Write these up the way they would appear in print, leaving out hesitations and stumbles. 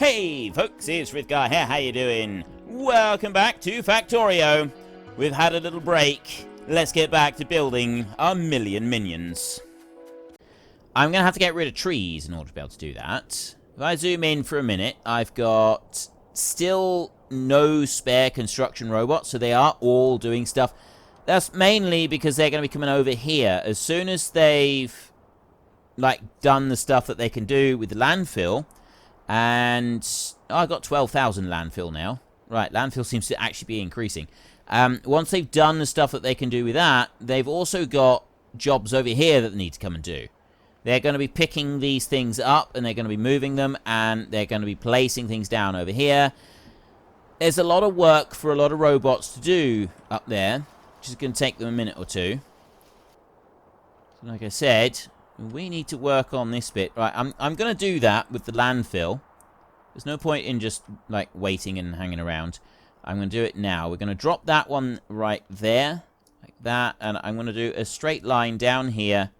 Hey folks, it's Frithgar here, how you doing? Welcome back to Factorio. We've had a little break. Let's get back to building our million minions. I'm going to have to get rid of trees in order to be able to do that. If I zoom in for a minute, I've got still no spare construction robots, so they are all doing stuff. That's mainly because they're going to be coming over here. As soon as they've done the stuff that they can do with the landfill, and I've got 12,000 landfill now. Right, landfill seems to actually be increasing. Once they've done the stuff that they can do with that, they've also got jobs over here that they need to come and do. They're going to be picking these things up, and they're going to be moving them, and they're going to be placing things down over here. There's a lot of work for a lot of robots to do up there, which is going to take them a minute or two. So like I said, we need to work on this bit. Right, I'm going to do that with the landfill. There's no point in just, waiting and hanging around. I'm going to do it now. We're going to drop that one right there, like that, and I'm going to do a straight line down here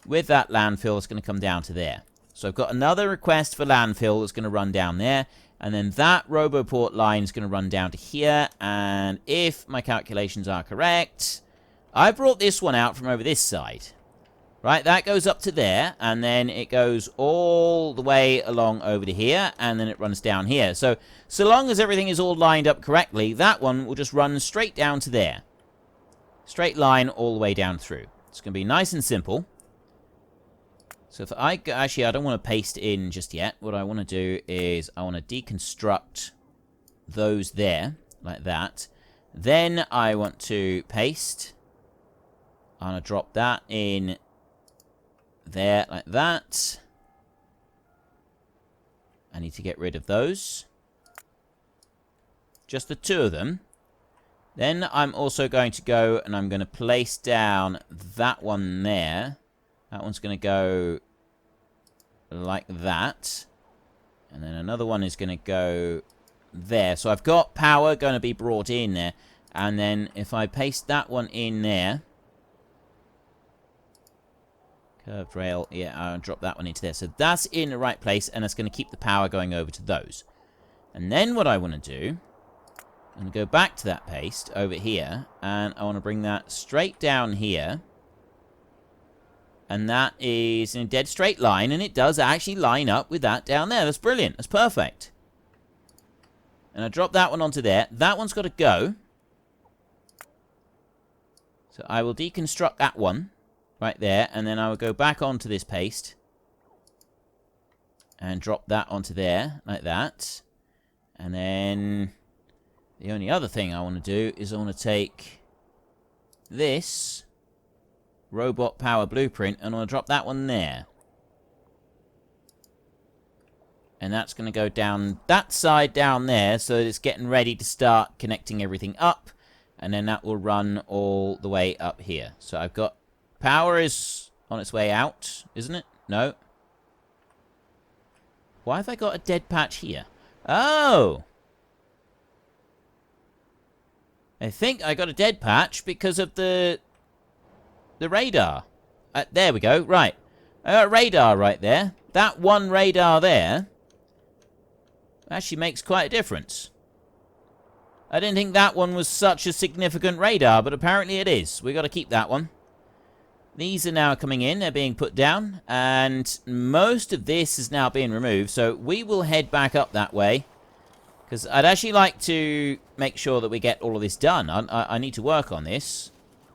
with that landfill. It's going to come down to there. So I've got another request for landfill that's going to run down there, and then that Roboport line is going to run down to here, and if my calculations are correct, I brought this one out from over this side. Right, that goes up to there, and then it goes all the way along over to here, and then it runs down here. So long as everything is all lined up correctly, that one will just run straight down to there. Straight line all the way down through. It's going to be nice and simple. So if actually, I don't want to paste in just yet. What I want to do is I want to deconstruct those there, like that. Then I want to paste. I'm going to drop that in there, like that. I need to get rid of those. Just the two of them. Then I'm also going to go and I'm going to place down that one there. That one's going to go like that. And then another one is going to go there. So I've got power going to be brought in there. And then if I paste that one in there. Curved rail. Yeah, I'll drop that one into there. So that's in the right place. And that's going to keep the power going over to those. And then what I want to do. I'm going to go back to that paste over here. And I want to bring that straight down here. And that is in a dead straight line, and it does actually line up with that down there. That's brilliant. That's perfect. And I drop that one onto there. That one's got to go. So I will deconstruct that one right there, and then I will go back onto this paste and drop that onto there, like that. And then the only other thing I want to do is I want to take this robot power blueprint, and I'm going to drop that one there. And that's going to go down that side down there, so that it's getting ready to start connecting everything up. And then that will run all the way up here. So I've got power is on its way out, isn't it? No. Why have I got a dead patch here? Oh! I think I got a dead patch because of the radar. There we go. Right. I got a radar right there. That one radar there actually makes quite a difference. I didn't think that one was such a significant radar, but apparently it is. We've got to keep that one. These are now coming in. They're being put down. And most of this is now being removed. So we will head back up that way. Because I'd actually like to make sure that we get all of this done. I need to work on this.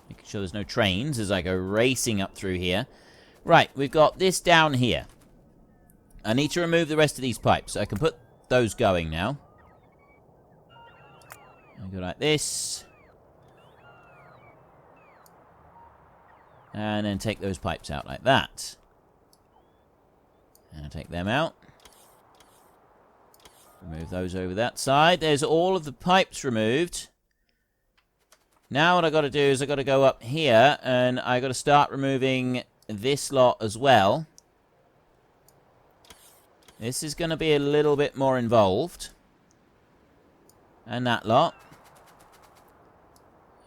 Making sure there's no trains as I go racing up through here. Right, we've got this down here. I need to remove the rest of these pipes. So I can put those going now. I go like this. And then take those pipes out like that. And take them out. Remove those over that side. There's all of the pipes removed. Now what I got to do is I got to go up here and I got to start removing this lot as well. This is going to be a little bit more involved. And that lot.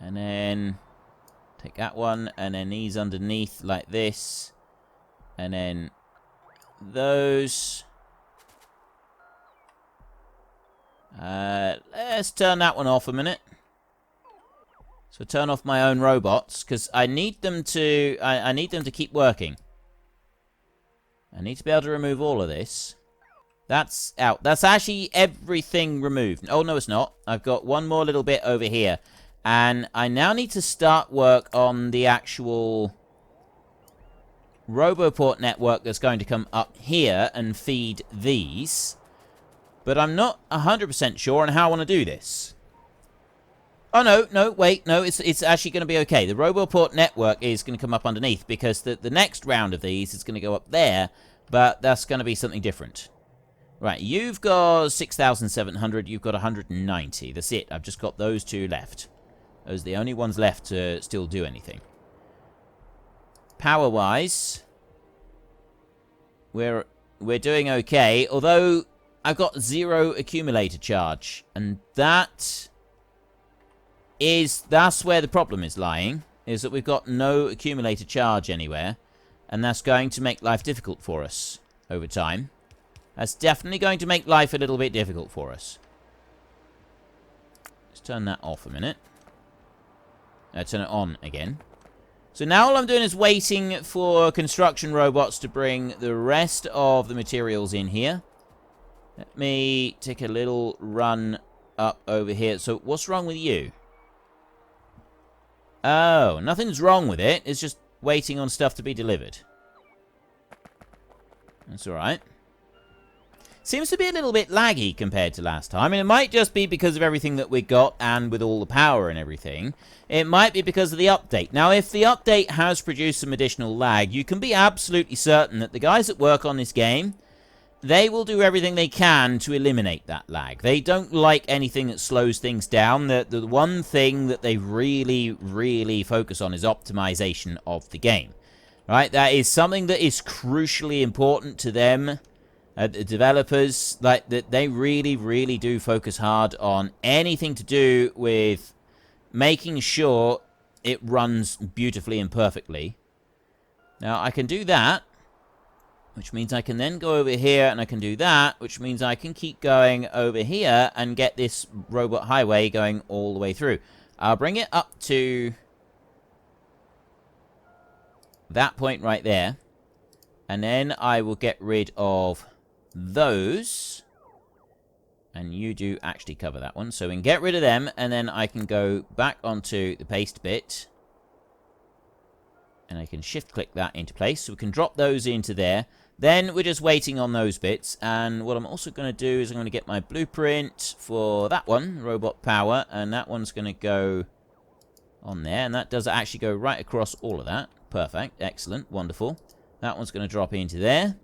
And then take that one and then these underneath like this. And then those. Let's turn that one off a minute. So turn off my own robots, because I need them to... I need them to keep working. I need to be able to remove all of this. That's out. That's actually everything removed. Oh, no, it's not. I've got one more little bit over here. And I now need to start work on the actual Roboport network that's going to come up here and feed these. But I'm not 100% sure on how I want to do this. Oh, no, wait, no, it's actually going to be okay. The Roboport network is going to come up underneath, because the next round of these is going to go up there, but that's going to be something different. Right, you've got 6,700, you've got 190. That's it, I've just got those two left. Those are the only ones left to still do anything. Power-wise, we're doing okay, although I've got 0 accumulator charge, and that's where the problem is lying, is that we've got no accumulator charge anywhere, and that's going to make life difficult for us over time. That's definitely going to make life a little bit difficult for us. Let's turn that off a minute. Turn it on again. So now all I'm doing is waiting for construction robots to bring the rest of the materials in here. Let me take a little run up over here. So what's wrong with you? Oh, nothing's wrong with it. It's just waiting on stuff to be delivered. That's alright. Seems to be a little bit laggy compared to last time. I mean, it might just be because of everything that we got and with all the power and everything. It might be because of the update. Now, if the update has produced some additional lag, you can be absolutely certain that the guys that work on this game, they will do everything they can to eliminate that lag. They don't like anything that slows things down. The one thing that they really, really focus on is optimization of the game. Right? That is something that is crucially important to them. The developers, like, that they really, really do focus hard on anything to do with making sure it runs beautifully and perfectly. Now, I can do that, which means I can then go over here, and I can do that, which means I can keep going over here and get this robot highway going all the way through. I'll bring it up to that point right there, and then I will get rid of those, and you do actually cover that one, so we can get rid of them, and then I can go back onto the paste bit, and I can shift click that into place, so we can drop those into there. Then we're just waiting on those bits, and what I'm also going to do is I'm going to get my blueprint for that one, robot power, and that one's going to go on there, and that does actually go right across all of that. Perfect, excellent, wonderful. That one's going to drop into there.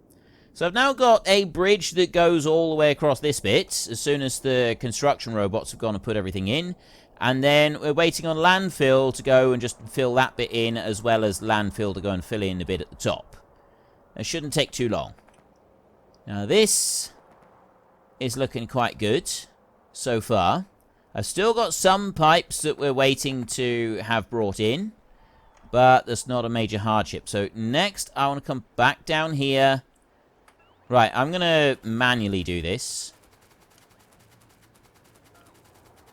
So I've now got a bridge that goes all the way across this bit, as soon as the construction robots have gone and put everything in. And then we're waiting on landfill to go and just fill that bit in, as well as landfill to go and fill in the bit at the top. It shouldn't take too long. Now this is looking quite good so far. I've still got some pipes that we're waiting to have brought in, but that's not a major hardship. So next I want to come back down here. Right, I'm going to manually do this.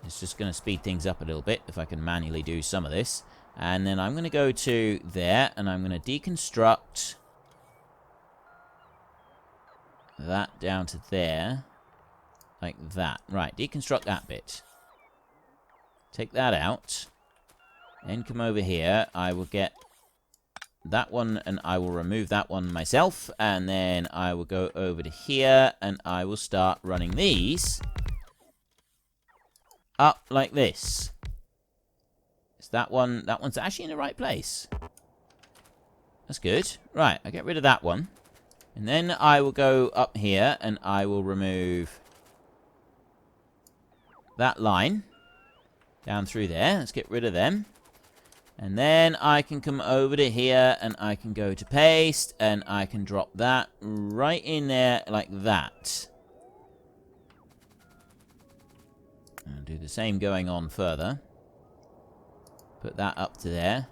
It's just going to speed things up a little bit if I can manually do some of this. And then I'm going to go to there, and I'm going to deconstruct that down to there. Like that. Right, deconstruct that bit. Take that out. Then come over here. I will get that one, and I will remove that one myself, and then I will go over to here, and I will start running these up like this. Is that one's actually in the right place. That's good. Right, I get rid of that one, and then I will go up here, and I will remove that line down through there. Let's get rid of them. And then I can come over to here, and I can go to paste, and I can drop that right in there like that. And do the same going on further. Put that up to there.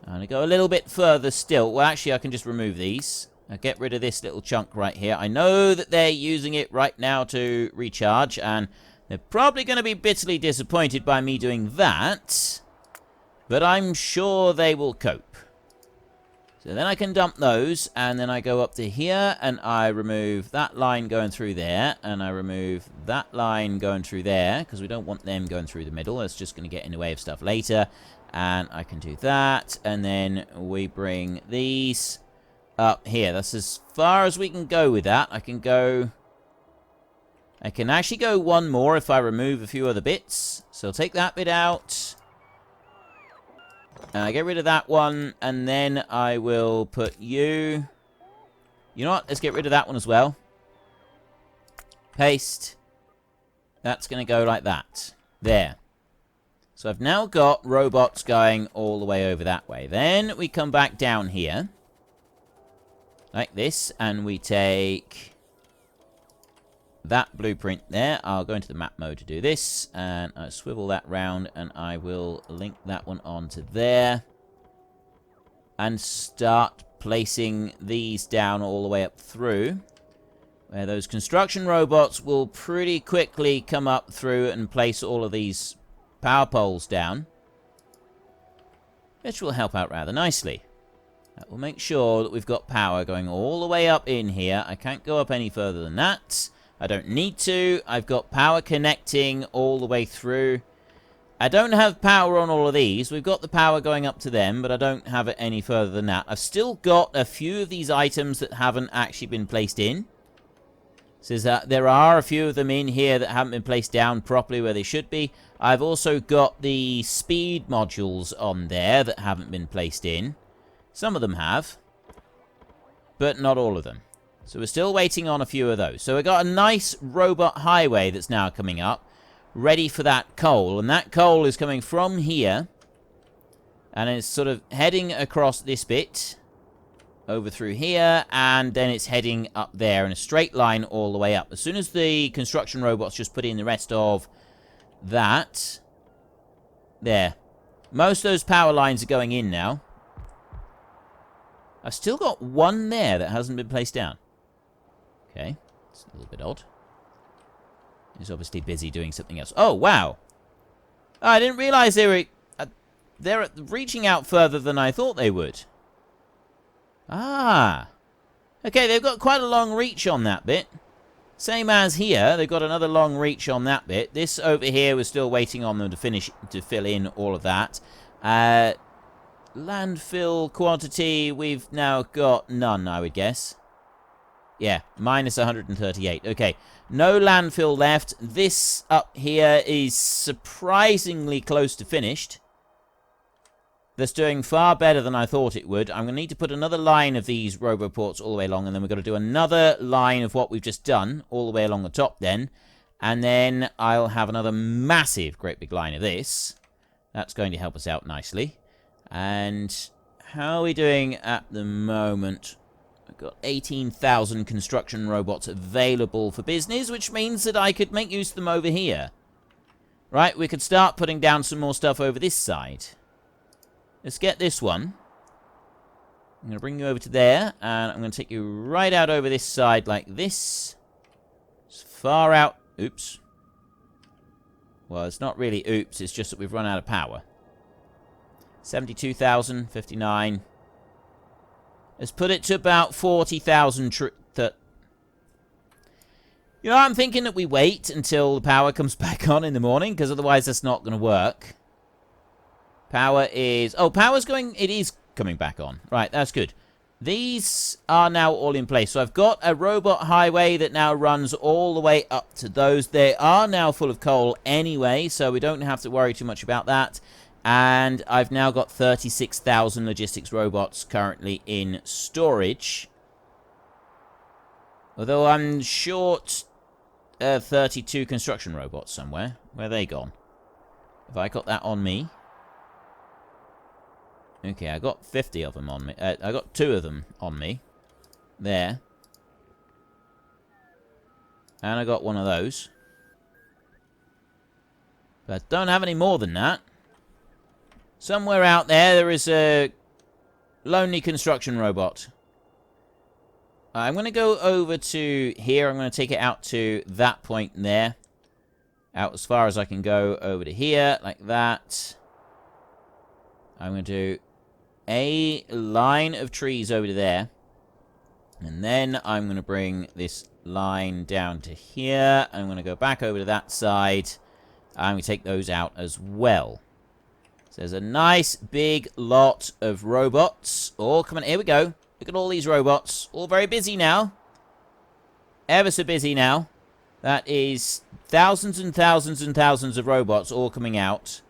I'm going to go a little bit further still. Well, actually, I can just remove these. I'll get rid of this little chunk right here. I know that they're using it right now to recharge, and They're probably going to be bitterly disappointed by me doing that, but I'm sure they will cope. So then I can dump those, and then I go up to here, and I remove that line going through there, and I remove that line going through there, because we don't want them going through the middle. That's just going to get in the way of stuff later. And I can do that, and then we bring these up here. That's as far as we can go with that. I can actually go one more if I remove a few other bits. So I'll take that bit out. Get rid of that one, and then I will put you... You know what? Let's get rid of that one as well. Paste. That's going to go like that. There. So I've now got robots going all the way over that way. Then we come back down here. Like this, and we take that blueprint there. I'll go into the map mode to do this, and I swivel that round, and I will link that one onto there, and start placing these down all the way up through, where those construction robots will pretty quickly come up through and place all of these power poles down, which will help out rather nicely. That will make sure that we've got power going all the way up in here. I can't go up any further than that. I don't need to. I've got power connecting all the way through. I don't have power on all of these. We've got the power going up to them, but I don't have it any further than that. I've still got a few of these items that haven't actually been placed in. Says that there are a few of them in here that haven't been placed down properly where they should be. I've also got the speed modules on there that haven't been placed in. Some of them have, but not all of them. So we're still waiting on a few of those. So we've got a nice robot highway that's now coming up, ready for that coal. And that coal is coming from here, and it's sort of heading across this bit, over through here, and then it's heading up there in a straight line all the way up. As soon as the construction robots just put in the rest of that, there. Most of those power lines are going in now. I've still got one there that hasn't been placed down. Okay, it's a little bit odd. He's obviously busy doing something else. Oh, wow. Oh, I didn't realize they're reaching out further than I thought they would. Ah. Okay, they've got quite a long reach on that bit. Same as here, they've got another long reach on that bit. This over here, we're still waiting on them to fill in all of that. Landfill quantity, we've now got none, I would guess. Yeah, minus 138. Okay, no landfill left. This up here is surprisingly close to finished. That's doing far better than I thought it would. I'm going to need to put another line of these roboports all the way along, and then we've got to do another line of what we've just done all the way along the top then. And then I'll have another massive, great big line of this. That's going to help us out nicely. And how are we doing at the moment? I've got 18,000 construction robots available for business, which means that I could make use of them over here. Right, we could start putting down some more stuff over this side. Let's get this one. I'm going to bring you over to there, and I'm going to take you right out over this side like this. As far out... Oops. Well, it's not really oops, it's just that we've run out of power. 72,000, 59. Let's put it to about 40,000. You know, I'm thinking that we wait until the power comes back on in the morning, because otherwise that's not going to work. Power is... Oh, power's going... It is coming back on. Right, that's good. These are now all in place. So I've got a robot highway that now runs all the way up to those. They are now full of coal anyway, so we don't have to worry too much about that. And I've now got 36,000 logistics robots currently in storage. Although I'm short 32 construction robots somewhere. Where are they gone? Have I got that on me? Okay, I got 50 of them on me. I got 2 of them on me. There. And I got one of those. But I don't have any more than that. Somewhere out there is a lonely construction robot. I'm going to go over to here. I'm going to take it out to that point there. out as far as I can go over to here, like that. I'm going to do a line of trees over to there. And then I'm going to bring this line down to here. I'm going to go back over to that side. I'm going to take those out as well. So there's a nice big lot of robots. Oh, come on, here we go. Look at all these robots. All very busy now. Ever so busy now. That is thousands and thousands and thousands of robots all coming out,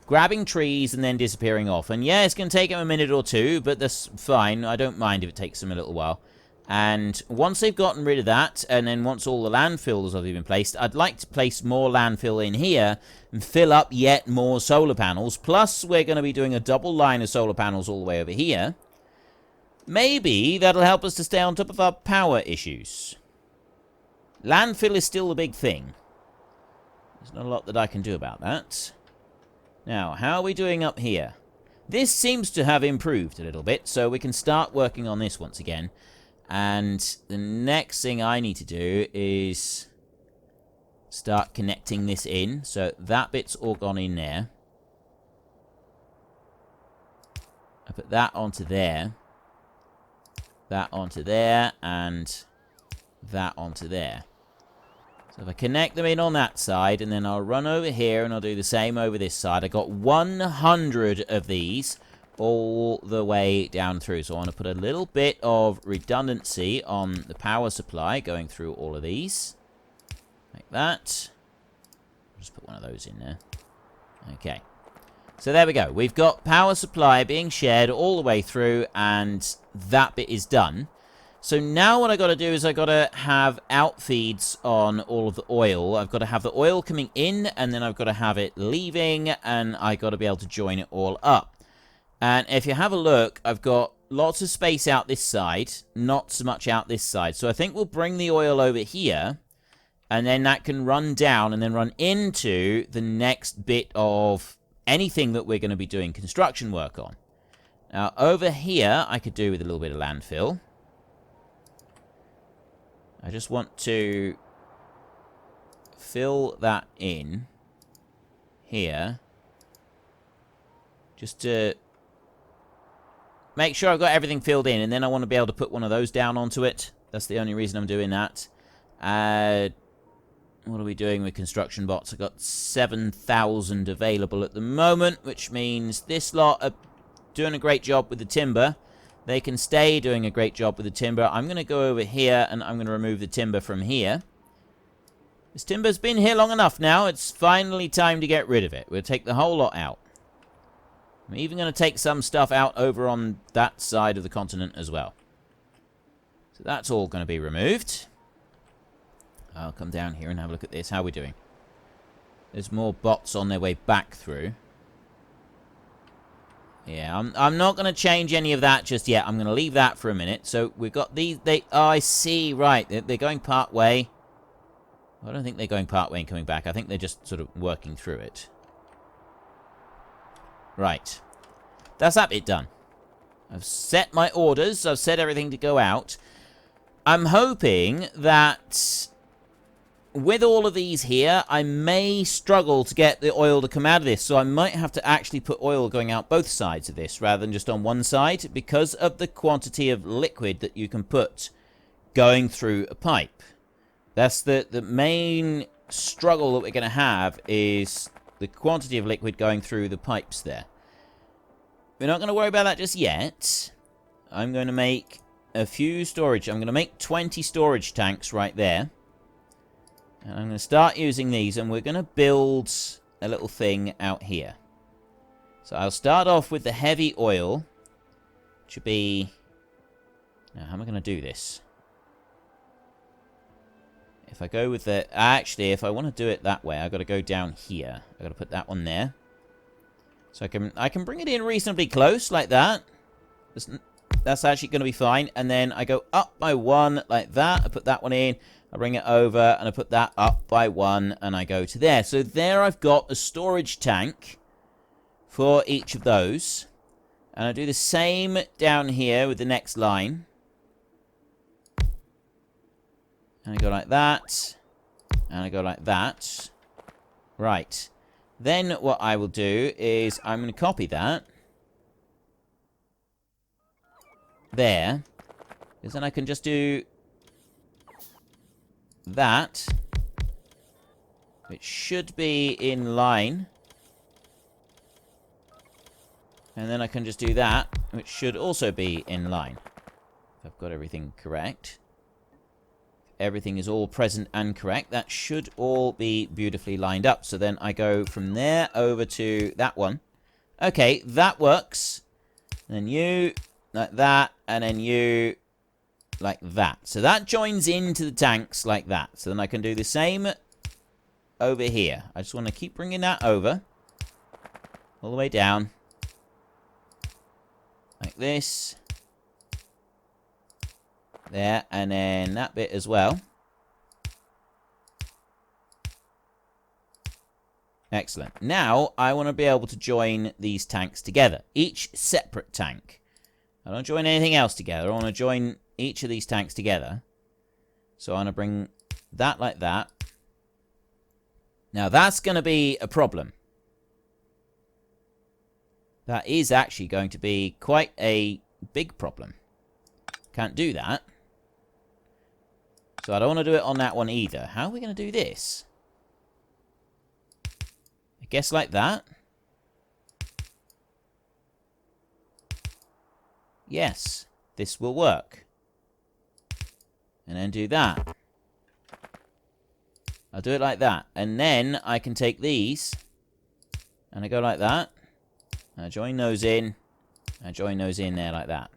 grabbing trees and then disappearing off. And yeah, it's going to take them a minute or two, but that's fine. I don't mind if it takes them a little while. And once they've gotten rid of that, and then once all the landfills have been placed, I'd like to place more landfill in here and fill up yet more solar panels. Plus, we're going to be doing a double line of solar panels all the way over here. Maybe that'll help us to stay on top of our power issues. Landfill is still a big thing. There's not a lot that I can do about that. Now, how are we doing up here? This seems to have improved a little bit, so we can start working on this once again. And the next thing I need to do is start connecting this in. So that bit's all gone in there. I put that onto there. That onto there. And that onto there. So if I connect them in on that side, and then I'll run over here, and I'll do the same over this side. I got 100 of these all the way down through. So I want to put a little bit of redundancy on the power supply going through all of these. Like that. I'll just put one of those in there. Okay. So there we go. We've got power supply being shared all the way through, and that bit is done. So now what I got to do is I got to have outfeeds on all of the oil. I've got to have the oil coming in, and then I've got to have it leaving, and I got to be able to join it all up. And if you have a look, I've got lots of space out this side, not so much out this side. So I think we'll bring the oil over here, and then that can run down and then run into the next bit of anything that we're going to be doing construction work on. Now, over here, I could do with a little bit of landfill. I just want to fill that in here. Just to make sure I've got everything filled in, and then I want to be able to put one of those down onto it. That's the only reason I'm doing that. What are we doing with construction bots? I've got 7,000 available at the moment, which means this lot are doing a great job with the timber. They can stay doing a great job with the timber. I'm going to go over here, and I'm going to remove the timber from here. This timber's been here long enough now. It's finally time to get rid of it. We'll take the whole lot out. I'm even going to take some stuff out over on that side of the continent as well. So that's all going to be removed. I'll come down here and have a look at this. How are we doing? There's more bots on their way back through. Yeah, I'm not going to change any of that just yet. I'm going to leave that for a minute. So we've got these. Oh, I see. Right. They're going part way. I don't think they're going part way and coming back. I think they're just sort of working through it. Right. That's that bit done. I've set my orders. I've set everything to go out. I'm hoping that with all of these here, I may struggle to get the oil to come out of this, so I might have to actually put oil going out both sides of this rather than just on one side because of the quantity of liquid that you can put going through a pipe. That's the main struggle that we're going to have is the quantity of liquid going through the pipes there. We're not going to worry about that just yet. I'm going to make a few storage. I'm going to make 20 storage tanks right there. And I'm going to start using these, and we're going to build a little thing out here. So I'll start off with the heavy oil. Which should be... Now, how am I going to do this? If I go with the... Actually, if I want to do it that way, I've got to go down here. I've got to put that one there. So I can bring it in reasonably close, like that. That's actually going to be fine. And then I go up by one, like that. I put that one in. I bring it over, and I put that up by one, and I go to there. So there I've got a storage tank for each of those. And I do the same down here with the next line. And I go like that. And I go like that. Right. Then what I will do is I'm going to copy that. There. Because then I can just do that. It should be in line. And then I can just do that, which should also be in line. If I've got everything correct. Everything is all present and correct. That should all be beautifully lined up. So then I go from there over to that one. Okay, that works. And then you, like that, and then you, like that. So that joins into the tanks like that. So then I can do the same over here. I just want to keep bringing that over. All the way down. Like this. There, and then that bit as well. Excellent. Now, I want to be able to join these tanks together. Each separate tank. I don't join anything else together. I want to join each of these tanks together. So I want to bring that like that. Now, that's going to be a problem. That is actually going to be quite a big problem. Can't do that. So I don't want to do it on that one either. How are we going to do this? I guess like that. Yes, this will work. And then do that. I'll do it like that. And then I can take these. And I go like that. I join those in. I join those in there like that.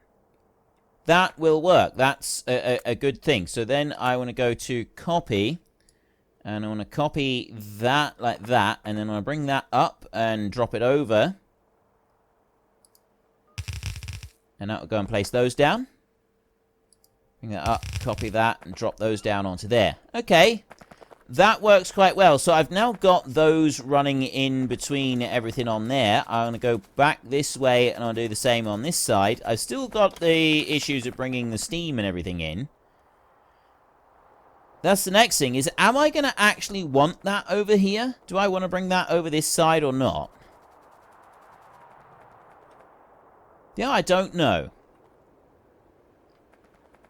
That will work. That's a good thing. So then I want to go to copy. And I want to copy that like that. And then I want to bring that up and drop it over. And that will go and place those down. Bring that up, copy that, and drop those down onto there. Okay. That works quite well. So I've now got those running in between everything on there. I'm going to go back this way and I'll do the same on this side. I've still got the issues of bringing the steam and everything in. That's the next thing is, am I going to actually want that over here? Do I want to bring that over this side or not? Yeah, I don't know.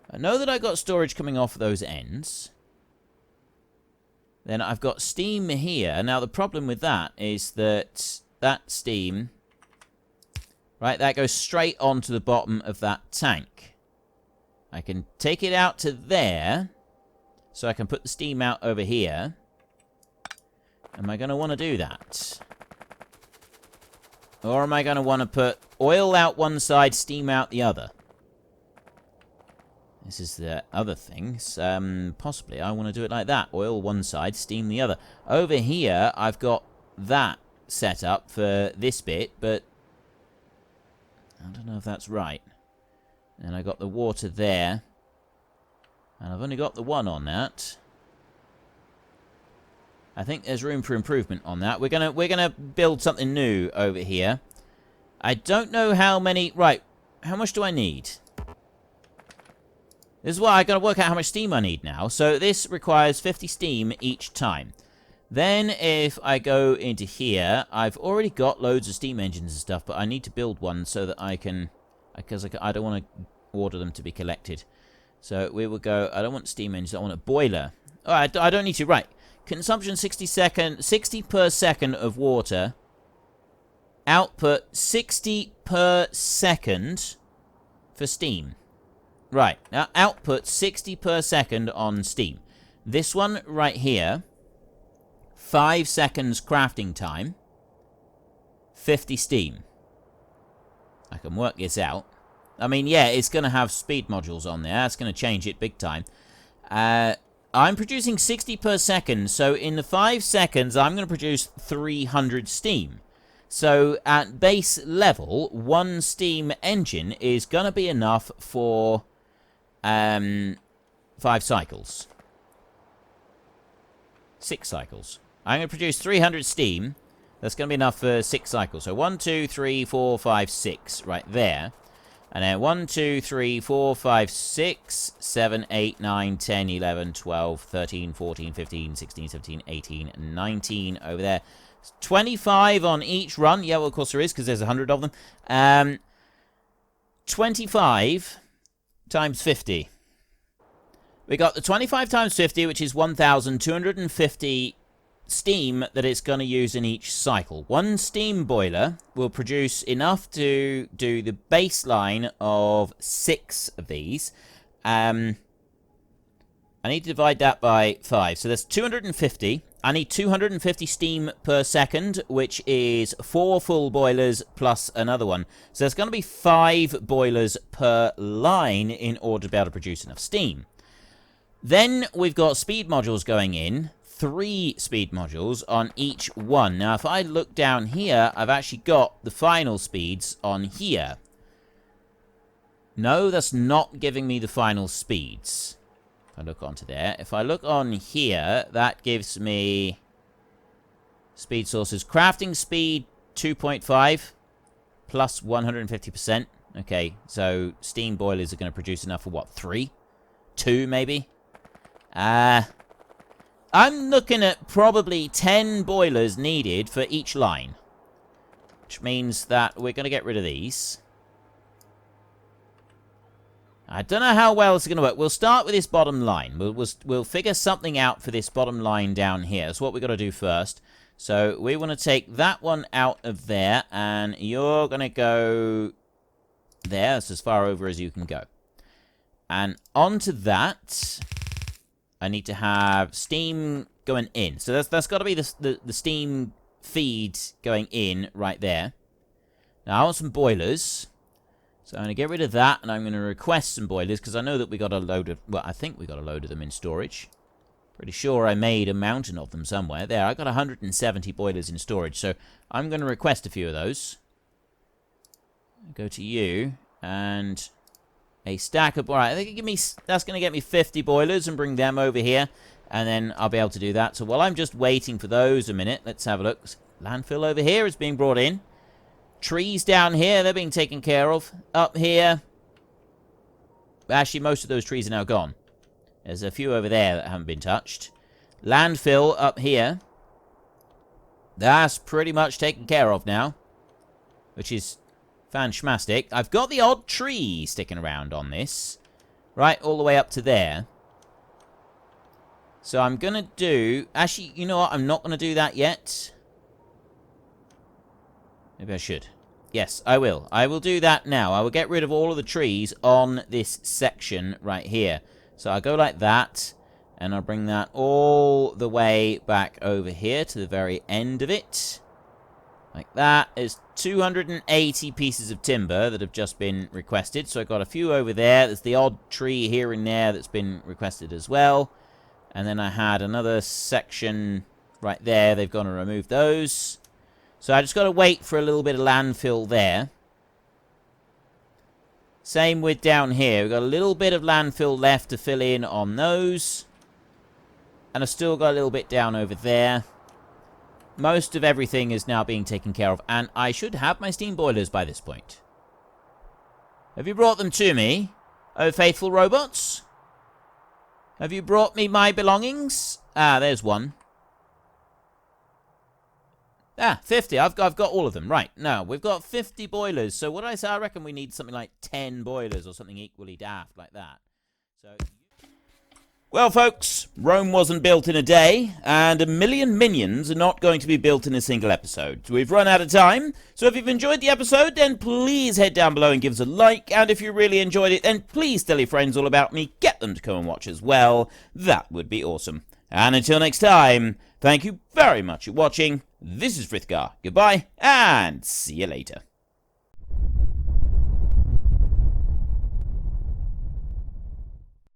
I know that I got storage coming off those ends. Then I've got steam here. Now, the problem with that is that that steam, right, that goes straight onto the bottom of that tank. I can take it out to there, so I can put the steam out over here. Am I going to want to do that? Or am I going to want to put oil out one side, steam out the other? This is the other things. Possibly I want to do it like that. Oil one side, steam the other. Over here, I've got that set up for this bit, but I don't know if that's right. And I got the water there. And I've only got the one on that. I think there's room for improvement on that. We're gonna build something new over here. I don't know how many... Right, how much do I need? This is why I've got to work out how much steam I need now. So this requires 50 steam each time. Then if I go into here, I've already got loads of steam engines and stuff, but I need to build one so that I can... Because I don't want to order them to be collected. So we will go... I don't want steam engines, I want a boiler. Oh, I don't need to... Right. Consumption 60 per second of water. Output 60 per second for steam. Right, now output 60 per second on steam. This one right here, 5 seconds crafting time, 50 steam. I can work this out. I mean, yeah, it's going to have speed modules on there. That's going to change it big time. I'm producing 60 per second, so in the 5 seconds, I'm going to produce 300 steam. So at base level, one steam engine is going to be enough for 5 cycles. 6 cycles. I'm going to produce 300 steam. That's going to be enough for 6 cycles. So 1, 2, 3, 4, 5, 6 right there. And then 1, 2, 3, 4, 5, 6, 7, 8, 9, 10, 11, 12, 13, 14, 15, 16, 17, 18, 19 over there. 25 on each run. Yeah, well, of course there is, because there's 100 of them. 25 times 50. We got the 25 times 50, which is 1,250 steam that it's going to use in each cycle. One steam boiler will produce enough to do the baseline of 6 of these. I need to divide that by 5. So that's 250. I need 250 steam per second, which is 4 full boilers plus another one. So there's going to be 5 boilers per line in order to be able to produce enough steam. Then we've got speed modules going in. 3 speed modules on each one. Now, if I look down here, I've actually got the final speeds on here. No, that's not giving me the final speeds. If I look onto there. If I look on here, that gives me speed sources. Crafting speed 2.5 plus 150%. Okay, so steam boilers are going to produce enough for what? 3? 2 maybe? I'm looking at probably 10 boilers needed for each line. Which means that we're going to get rid of these. I don't know how well it's going to work. We'll start with this bottom line. We'll figure something out for this bottom line down here. That's what we've got to do first. So we want to take that one out of there. And you're going to go there. That's as far over as you can go. And onto that, I need to have steam going in. So that's got to be the steam feed going in right there. Now I want some boilers. So I'm going to get rid of that, and I'm going to request some boilers, because I know that we got a load of... Well, I think we got a load of them in storage. Pretty sure I made a mountain of them somewhere. There, I got 170 boilers in storage, so I'm going to request a few of those. Go to you, and a stack of... Alright, that's going to get me 50 boilers, and bring them over here, and then I'll be able to do that. So while I'm just waiting for those a minute, let's have a look. Landfill over here is being brought in. Trees down here, they're being taken care of. Up here. Actually, most of those trees are now gone. There's a few over there that haven't been touched. Landfill up here. That's pretty much taken care of now. Which is fantastic. I've got the odd tree sticking around on this. Right, all the way up to there. So I'm going to do... Actually, you know what? I'm not going to do that yet. Maybe I should. Yes, I will. I will do that now. I will get rid of all of the trees on this section right here. So I'll go like that, and I'll bring that all the way back over here to the very end of it. Like that. There's 280 pieces of timber that have just been requested. So I've got a few over there. There's the odd tree here and there that's been requested as well. And then I had another section right there. They've gone and removed those. So I just got to wait for a little bit of landfill there. Same with down here. We've got a little bit of landfill left to fill in on those. And I've still got a little bit down over there. Most of everything is now being taken care of. And I should have my steam boilers by this point. Have you brought them to me, oh faithful robots? Have you brought me my belongings? Ah, there's one. Ah, 50. I've got all of them. Right, now, we've got 50 boilers. So what did I say? I reckon we need something like 10 boilers or something equally daft like that. So, well, folks, Rome wasn't built in a day, and 1 million minions are not going to be built in a single episode. We've run out of time, so if you've enjoyed the episode, then please head down below and give us a like, and if you really enjoyed it, then please tell your friends all about me. Get them to come and watch as well. That would be awesome. And until next time, thank you very much for watching. This is Frithgar. Goodbye, and see you later.